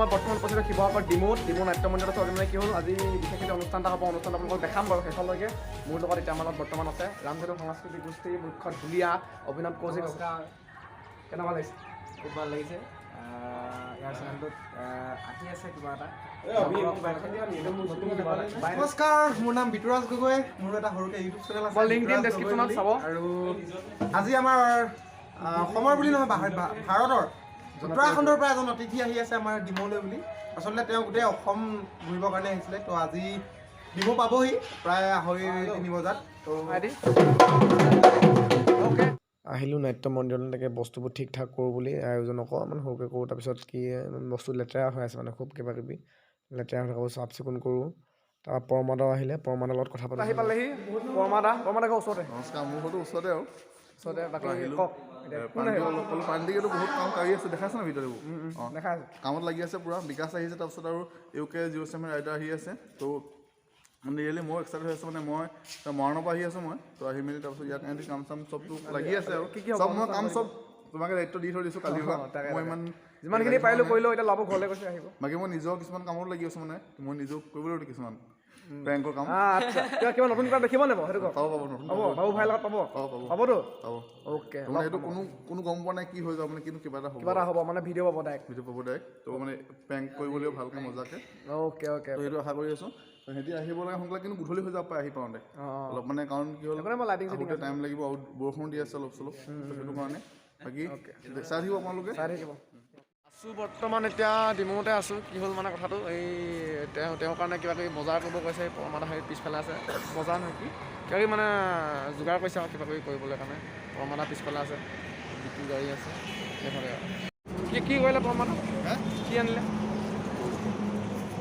মই বৰ্তমান কৈছিলোঁ শিৱসাগৰ ডিমৌত নাট্য মন্দিৰত আছোঁ। মানে কি হ'ল আজি বিশেষ এটা অনুষ্ঠান এটা হ'ব, অনুষ্ঠানটো আপোনালোকক দেখাম বাৰু শেষলৈকে। মোৰ লগত এতিয়া আমাৰ লগত বৰ্তমান আছে ৰামধেনু সাংস্কৃতিক গোষ্ঠীৰ মুখ্য ঢুলীয়া অভিনৱ কৌশিক। কেনেকুৱা লাগিছে? খুব ভাল লাগিছে। ইয়াৰ চেনেলটোত আহি আছে কিবা এটা। নমস্কাৰ, মোৰ নাম বিতুৰাজ গগৈ। মোৰ এটা সৰুকৈ ইউটিউব চেনেল আছে, লিংক দিম ডেছক্ৰিপশ্যনত চাব। আৰু আজি আমাৰ অসমৰ বুলি নহয় ভাৰতৰ উত্তৰাখণ্ডৰ পৰা এজন অতিথি আহি আছে আমাৰ ডিমৌলৈ বুলি। আচলতে তেওঁ গোটেই অসম ঘূৰিবৰ কাৰণে আহিছিলে। তো আজি ডিমৌ পাবহি প্ৰায় 2:30 বজাত। তো আহিলোঁ নাট্য মন্দিৰত, তাকে বস্তুবোৰ ঠিক ঠাক কৰোঁ বুলি আয়োজন অকণমান সৰুকৈ কৰোঁ। তাৰপিছত কি বস্তু লেতেৰা হৈ আছে, মানে খুব কিবা কিবি লেতেৰা হৈ থকা চাফ চিকুণ কৰোঁ। তাৰপৰা পৰমাদাও আহিলে, পৰমাদাৰ লগত কথা পাতিছোঁ। আহি পালেহি পৰমাদা ওচৰতে। নমস্কাৰ, মোৰ ঘৰটো ওচৰতে আৰু ওচৰতে বাকী আহিলোঁ। কওক পাণ্ডেটো বহুত কাম কৰি আছে, দেখাইছে ন ভিতৰত এইবোৰ। দেখা আছে কামত লাগি আছে পুৰা। বিকাশ আহিছে, তাৰপিছত আৰু UK07 ৰাইডাৰ আহি আছে। তো মানে ৰিয়েলি মই এক্সাইটেড হৈ আছোঁ। মানে মই মৰাণৰ পৰা আহি আছোঁ মই, তো আহি মেলি তাৰপিছত ইয়াত এহেঁতি কাম চাম চবটো লাগি আছে আৰু চব মই কাম চব তোমাকে দায়িত্ব দি থৈ দিছোঁ কালিৰ পৰা। মই ইমান যিমানখিনি পাৰিলোঁ কৰিলোঁ, এতিয়া ল'ব ঘৰলৈ গৈছে আহিব। বাকী মই নিজৰ কিছুমান কামত লাগি আছোঁ, মানে মই নিজেও কৰিব লাগিব কিছুমান বেংকৰ কাম। আচ্ছা, কিবা নতুন কিবা দেখিব নাপাব সেইটো কওক। পাব নতুন হ'ব, বাবু ভাইৰ লগত পাব পাবতো। পাব অ'কে, মানে এইটো কোনো গম পোৱা নাই কি হৈ যাব, মানে কিন্তু কিবা এটা হ'ব মানে ভিডিঅ' পাব ডাইৰেক্ট। ভিডিঅ' পাব ডাইৰেক্ট। তো মানে প্ৰেংক কৰিবলৈও ভালকৈ মজাকৈ। অ'কে তো সেইটো আশা কৰি আছোঁ। সিহঁতি আহিব লাগে সোনকালে, কিন্তু গধূলি হৈ যাব পাৰে আহি পাওঁতে অলপ, মানে কাৰণ কি হ'ল আহোঁতে টাইম লাগিব আৰু বৰষুণ দি আছে অলপ চলপ, সেইটো কাৰণে। বাকী চাই থাকিব আপোনালোকে। আছোঁ বৰ্তমান এতিয়া ডিমৌতে আছোঁ। কি হ'ল মানে কথাটো, এই তেওঁৰ কাৰণে কিবা কিবি বজাৰ কৰিব কৈছে। পৰমাদা হেৰি পিছফালে আছে, বজাৰ নহয় কি কিবা কিবি মানে যোগাৰ কৰিছে আৰু কিবা কিবি কৰিবলৈ কাৰণে। পৰমাদা পিছফালে আছে, বিক্ৰী গাড়ী আছে সেইফালে। কি কৰিলে পৰমাদা? কি আনিলে?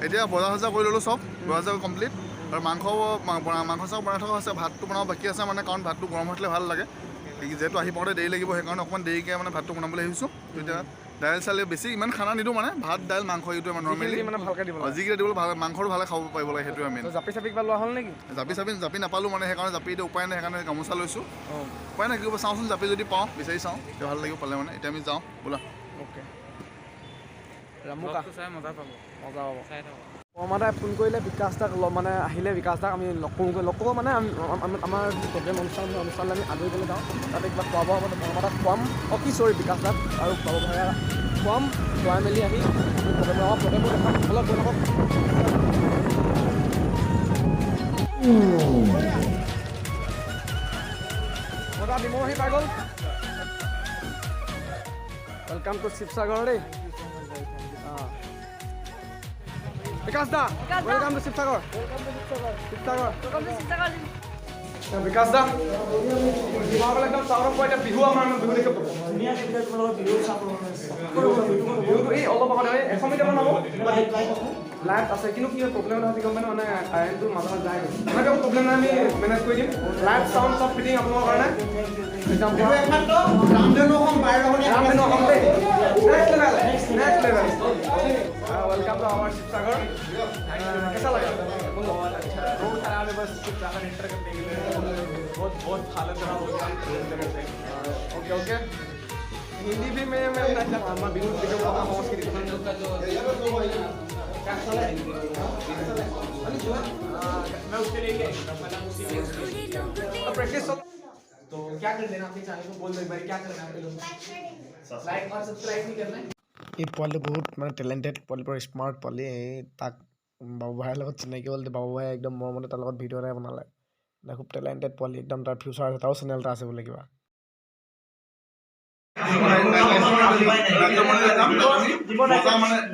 এতিয়া বজাৰ চজাৰ কৰি ল'লোঁ, চব বজাৰ চজাৰ কমপ্লিট। আৰু মাংস চাংস বনাই থকা হৈছে, ভাতটো বনাব বাকী আছে, মানে কাৰণ ভাতটো গৰম হৈ থাকিলে ভাল লাগে। যিহেতু আহি পাওঁতে দেৰি লাগিব, সেইকাৰণে অকণমান দেৰিকৈ মানে ভাতটো বনাবলৈ আহিছোঁ। তো এতিয়া দাইল চাইল বেছি ইমান খানা নিদিওঁ, মানে ভাত দাইল মাংস এইটোৱে মানে নৰ্মেলি মানে ভালকৈ দিব লাগে। যিকেইটা দিবলৈ ভাল, মাংসটো ভালে খাব পাৰিব লাগে, সেইটোৱে আমি জাপি কিবা লোৱা হ'ল নেকি? জাপি নাপালোঁ, মানে সেইকাৰণে জাপি এতিয়া উপায় নাই, সেইকাৰণে গামোচা লৈছোঁ। উপায় নাই, কি কৰিব চাওঁচোন, জাপি যদি পাওঁ বিচাৰি চাওঁ, এতিয়া ভাল লাগিব পালে। মানে এতিয়া আমি যাওঁ বোলা। অ'কে, মজা পাব। পৰমাদাই ফোন কৰিলে বিকাশ দাক, মানে আহিলে বিকাশ দাক আমি লগ কৰোঁ মানে আমাৰ প্ৰগ্ৰেম অনুষ্ঠানলৈ আমি আদৰিবলৈ যাওঁ। তাতে কিবা খোৱা বোৱা হ'ব, পৰমাদাক খুৱাম। বিকাশ দাক আৰু বাবু ভাইয়া খুৱাম। খুৱাই মেলি আহি প্ৰগ্ৰেমবোৰ দেখাম। অলপ গৈ থাকক। মজা ডিমৌ আহি পাই গ'ল। ৱেলকাম টু শিৱসাগৰ দেই। বিকাশ দা, ৱেলকাম টু শিৱসাগৰ। বিকাশ দা, শিৱসাগৰ একদম চাউৰক পোৱা। এতিয়া বিহু আমাৰ বিহু দেখিব পাব। এই অলপ আগতে 100 মিটাৰমান হ'ব লাইভ আছে, কিন্তু কি প্ৰব্লেম নহয় গম পাই, মানে কাৰেণ্টটো মাজে যায়। মানে একো প্ৰব্লেম নাই, আমি মেনেজ কৰি দিম। লাইভ চাউণ্ড চব ফিটিং আপোনালোকৰ কাৰণে। ৰামধেনু অসম দেই, next level. Welcome to our Sivasagar. कैसा लगा? बहुत अच्छा। बहुत सारा हमें बस शिवसागर एंटर करने के लिए बहुत हालत खराब हो गया। ओके हिंदी भी मैं बिल्कुल वीडियो को पहुंच के मैं उसके लिए प्रैक्टिस। तो क्या कर देना अपने चैनल को बोल दो एक बार, क्या करना है? लाइक और सब्सक्राइब नहीं करना है। এই পোৱালি বহুত মানে টেলেণ্টেড পোৱালি, পুৰা স্মাৰ্ট পোৱালি। এই তাক বাবু ভাইৰ লগত চিনাকি হ'ল। বাবু ভাই একদম মৰমতে তাৰ লগত ভিডিঅ' এটা বনালে। খুব টেলেণ্টেড পোৱালি, একদম তাৰ ফিউচাৰ আছে। তাৰো চেনেল এটা আছে বোলে কিবা।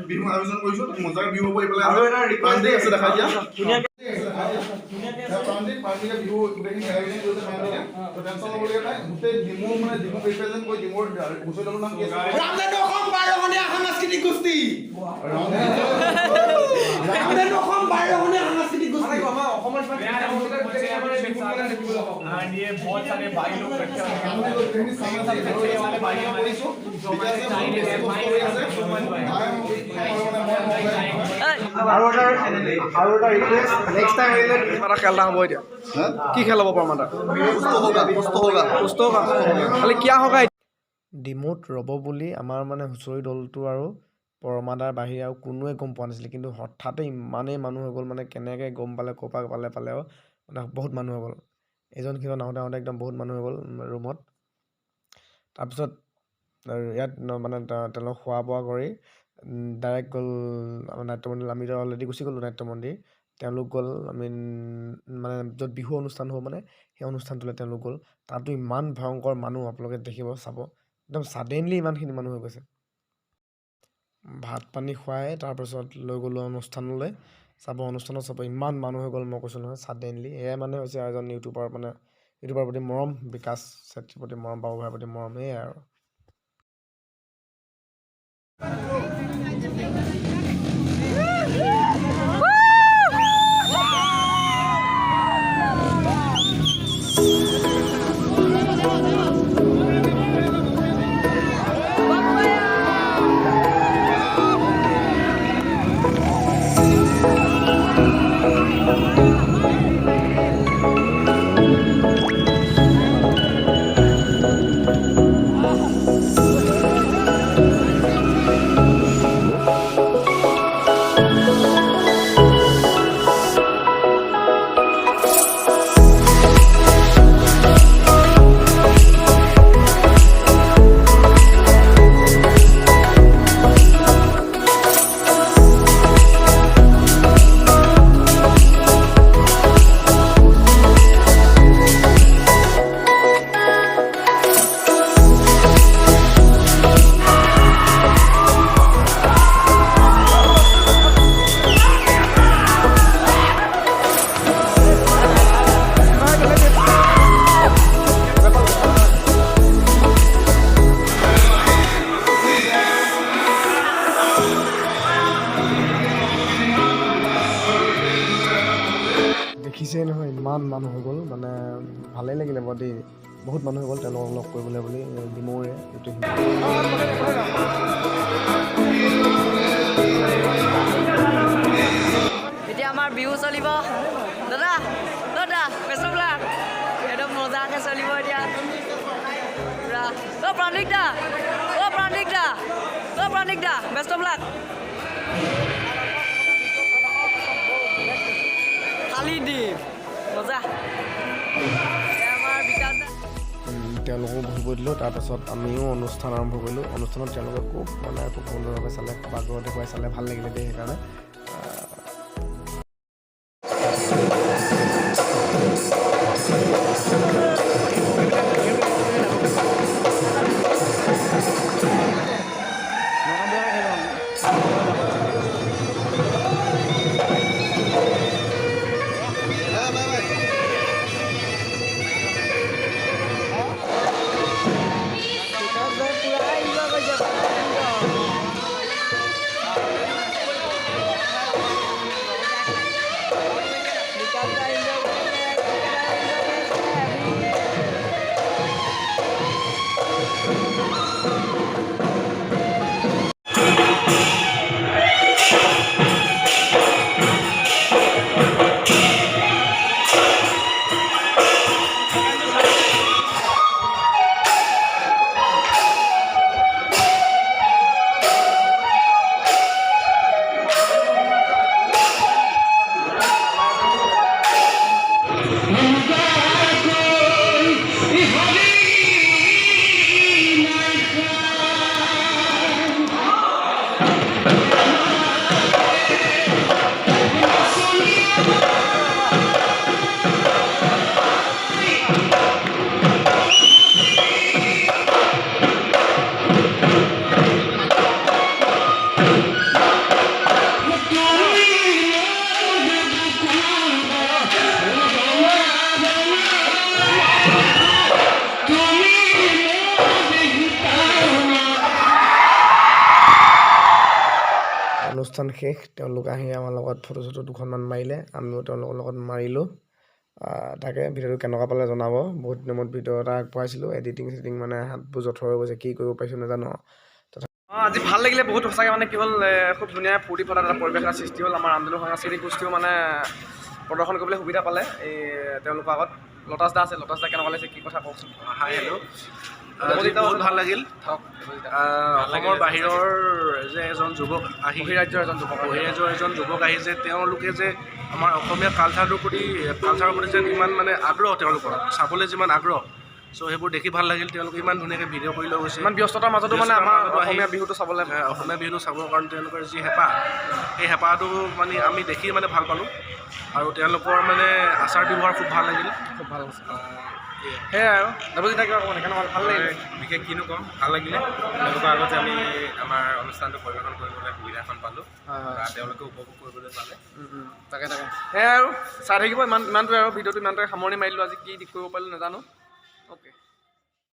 বিহু আয়োজন কৰিছোঁ, মজাৰ বিহু হ'ব। এইফালে আছে দেখাই দিয়া। বিহু গোটেইখিনি আয়োজন কৰিছে। টেনচন ল'বলগীয়া নাই। গোটেই ডিমৌ মানে ডিমৌ ৰিপ্ৰেজেণ্ট কৰি ডিমৌৰ হুঁচৰিডালৰ নাম কি আছে? ৰামধেনু অসম 12খনীয়া সাংস্কৃতিক গোষ্ঠী। ৰামধেনু অসম 12খনীয়া সাংস্কৃতিক গোষ্ঠী। অসমৰ ये बहुत सारे भाई लोग बैठे हैं। खेलना हो की खेल हम परमा खाली क्या होगा। ডিমৌত ৰ'ব বুলি আমাৰ মানে হুঁচৰি দলটো আৰু পৰমাদাৰ বাহিৰে আৰু কোনোৱে গম পোৱা নাছিলে, কিন্তু হঠাতে ইমানেই মানুহ হৈ গ'ল মানে কেনেকৈ গম পালে ক'ৰ পৰা পালে আৰু মানে বহুত মানুহ হৈ গ'ল। এজন সিজন আহোঁতে একদম বহুত মানুহ হৈ গ'ল ৰুমত। তাৰপিছত ইয়াত মানে তেওঁলোক খোৱা বোৱা কৰি ডাইৰেক্ট গ'ল নাট্যমন্দিৰ। আমিতো অলৰেডি গুচি গ'লোঁ নাট্যমন্দিৰ, তেওঁলোক গ'ল আমি মানে য'ত বিহু অনুষ্ঠান হ'ব মানে সেই অনুষ্ঠানটোলৈ তেওঁলোক গ'ল। তাতো ইমান ভয়ংকৰ মানুহ আপোনালোকে দেখিব চাব, একদম ছাডেনলি ইমানখিনি মানুহ হৈ গৈছে। ভাত পানী খুৱাই তাৰপিছত লৈ গ'লোঁ অনুষ্ঠানলৈ অনুষ্ঠানত চাব ইমান মানুহ হৈ গ'ল, মই কৈছোঁ নহয় ছাডেনলি। এয়াই মানে হৈছে এজন ইউটিউবাৰ প্ৰতি মৰম, বিকাশ চেত্ৰীৰ প্ৰতি মৰম, বাবু ভাইৰ প্ৰতি মৰম, এয়াই আৰু। দেখিছেই নহয় ইমান মানুহ হৈ গ'ল, মানে ভালেই লাগিলে বাৰু দেই। বহুত মানুহ হৈ গ'ল তেওঁলোকক লগ কৰিবলৈ বুলি ডিমৌৰে এইটো। এতিয়া আমাৰ বিহু চলিব দাদা বেষ্টবিলাক একদম মজাকৈ চলিব এতিয়া পুৰা। প্ৰান্তিক দা বেষ্টবিলাক খালি দিম মজা। আমাৰ বিকাশ দা তেওঁলোকো বহিব দিলোঁ। তাৰপাছত আমিও অনুষ্ঠান আৰম্ভ কৰিলোঁ। অনুষ্ঠানত তেওঁলোকে খুব সুন্দৰভাৱে চালে, বাগৰ দেখুৱাই চালে, ভাল লাগিলে দেই। সেইকাৰণে অনুষ্ঠান শেষ। তেওঁলোক আহি আমাৰ লগত ফটো চটো দুখনমান মাৰিলে, আমিও তেওঁলোকৰ লগত মাৰিলোঁ। তাকে ভিডিঅ'টো কেনেকুৱা পালে জনাব। বহুত দিনৰ মূৰত ভিডিঅ' এটা আগবঢ়াইছিলোঁ, এডিটিং মানে হাতবোৰ জঠৰ হৈ গৈছে, কি কৰিব পাৰিছোঁ নাজানো। আজি ভাল লাগিলে বহুত সঁচাকৈ, মানে কি হ'ল খুব ধুনীয়া ফূৰ্তি ফাৰ্তা এটা পৰিৱেশ এটা সৃষ্টি হ'ল। আমাৰ আন্দোলন সাংস্কৃতিক গোষ্ঠীও মানে প্ৰদৰ্শন কৰিবলৈ সুবিধা পালে এই তেওঁলোকৰ আগত। লতাছ দা আছে, লতাছ দা কেনেকুৱা লাগিছে কি কথা কওকচোন। হাই হেল্ল', আজি বহুত ভাল লাগিল। অসমৰ বাহিৰৰ যে এজন যুৱক আহি বহিৰাজ্যৰ এজন যুৱক বহিৰাজ্যৰ এজন যুৱক আহি যে তেওঁলোকে যে আমাৰ অসমীয়া কালচাৰৰ প্ৰতি যেন ইমান মানে আগ্ৰহ, তেওঁলোকৰ চাবলৈ যিমান আগ্ৰহ, চ' সেইবোৰ দেখি ভাল লাগিল। তেওঁলোকে ইমান ধুনীয়াকৈ ভিডিঅ' কৰি লৈ গৈছে, ইমান ব্যস্ততাৰ মাজতো মানে আমাৰ অসমীয়া বিহুটো চাবলৈ অসমীয়া বিহুটো চাবৰ কাৰণে তেওঁলোকৰ যি হেঁপাহ, সেই হেঁপাহটো মানে আমি দেখি মানে ভাল পালোঁ। আৰু তেওঁলোকৰ মানে আচাৰ ব্যৱহাৰ খুব ভাল লাগিল, খুব ভাল হৈছে। সেয়াই আৰু দেৱজিতা কিবা ক'ব নেকি? ভাল লাগিলে। বিশেষ কিনো ক'ম, ভাল লাগিলে। তেওঁলোকৰ আগতে আমি আমাৰ অনুষ্ঠানটো পৰিৱেশন কৰিবলৈ সুবিধাখন পালোঁ, তেওঁলোকে উপভোগ কৰিবলৈ পালে। তাকে সেয়াই আৰু চাই থাকিব ইমানটোৱে আৰু ভিডিঅ'টো ইমানটোৱে সামৰণি মাৰিলোঁ। আজি কি কৰিব পাৰিলোঁ নাজানো। অ'কে।